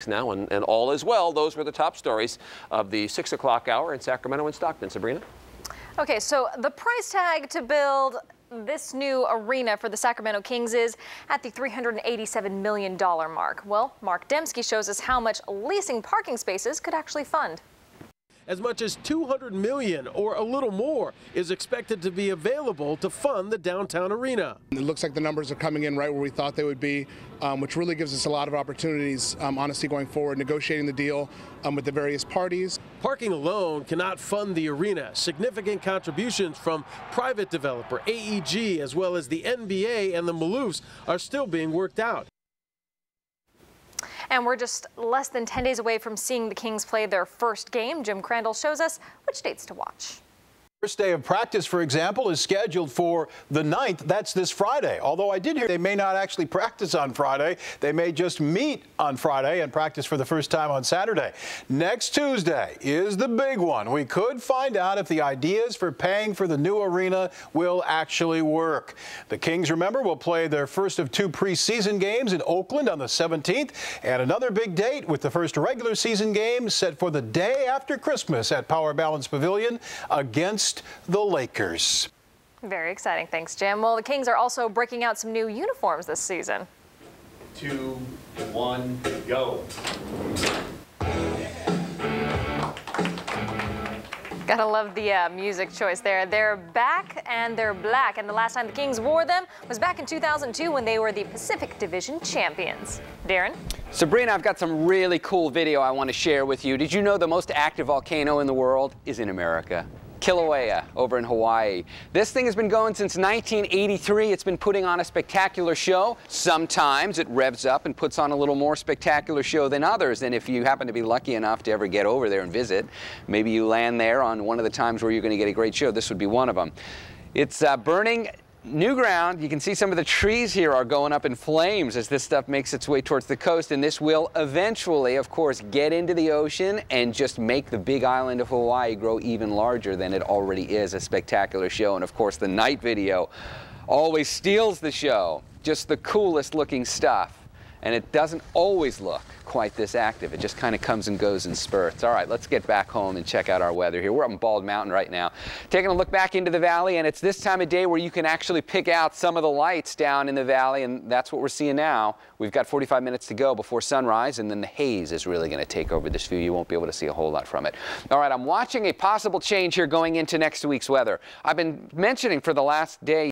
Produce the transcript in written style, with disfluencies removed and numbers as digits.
Now and all is well. Those were the top stories of the 6 o'clock hour in Sacramento and Stockton. Sabrina? Okay, so the price tag to build this new arena for the Sacramento Kings is at the $387 million mark. Well, Mark Dembski shows us how much leasing parking spaces could actually fund. As much as $200 million or a little more is expected to be available to fund the downtown arena. It looks like the numbers are coming in right where we thought they would be, which really gives us a lot of opportunities, honestly, going forward, negotiating the deal with the various parties. Parking alone cannot fund the arena. Significant contributions from private developer AEG as well as the NBA and the Maloofs are still being worked out. And we're just less than 10 days away from seeing the Kings play their first game. Jim Crandall shows us which dates to watch. First day of practice, for example, is scheduled for the 9th. That's this Friday. Although I did hear they may not actually practice on Friday. They may just meet on Friday and practice for the first time on Saturday. Next Tuesday is the big one. We could find out if the ideas for paying for the new arena will actually work. The Kings, remember, will play their first of 2 preseason games in Oakland on the 17th. And another big date with the first regular season game set for the day after Christmas at Power Balance Pavilion against the Lakers. Very exciting. Thanks, Jim. Well, the Kings are also breaking out some new uniforms this season. 2, 1, go. Gotta love the music choice there. They're back and they're black. And the last time the Kings wore them was back in 2002 when they were the Pacific Division champions. Darren? Sabrina, I've got some really cool video I want to share with you. Did you know the most active volcano in the world is in America? Kilauea over in Hawaii. This thing has been going since 1983. It's been putting on a spectacular show. Sometimes it revs up and puts on a little more spectacular show than others. And if you happen to be lucky enough to ever get over there and visit, maybe you land there on one of the times where you're going to get a great show. This would be one of them. It's burning new ground. You can see some of the trees here are going up in flames as this stuff makes its way towards the coast, and this will eventually, of course, get into the ocean and just make the big island of Hawaii grow even larger than it already is. A spectacular show, and of course the night video always steals the show. Just the coolest looking stuff, and it doesn't always look quite this active. It just kind of comes and goes in spurts. All right, let's get back home and check out our weather here. We're up in Bald Mountain right now, taking a look back into the valley, and it's this time of day where you can actually pick out some of the lights down in the valley, and that's what we're seeing now. We've got 45 minutes to go before sunrise, and then the haze is really going to take over this view. You won't be able to see a whole lot from it. All right, I'm watching a possible change here going into next week's weather. I've been mentioning for the last day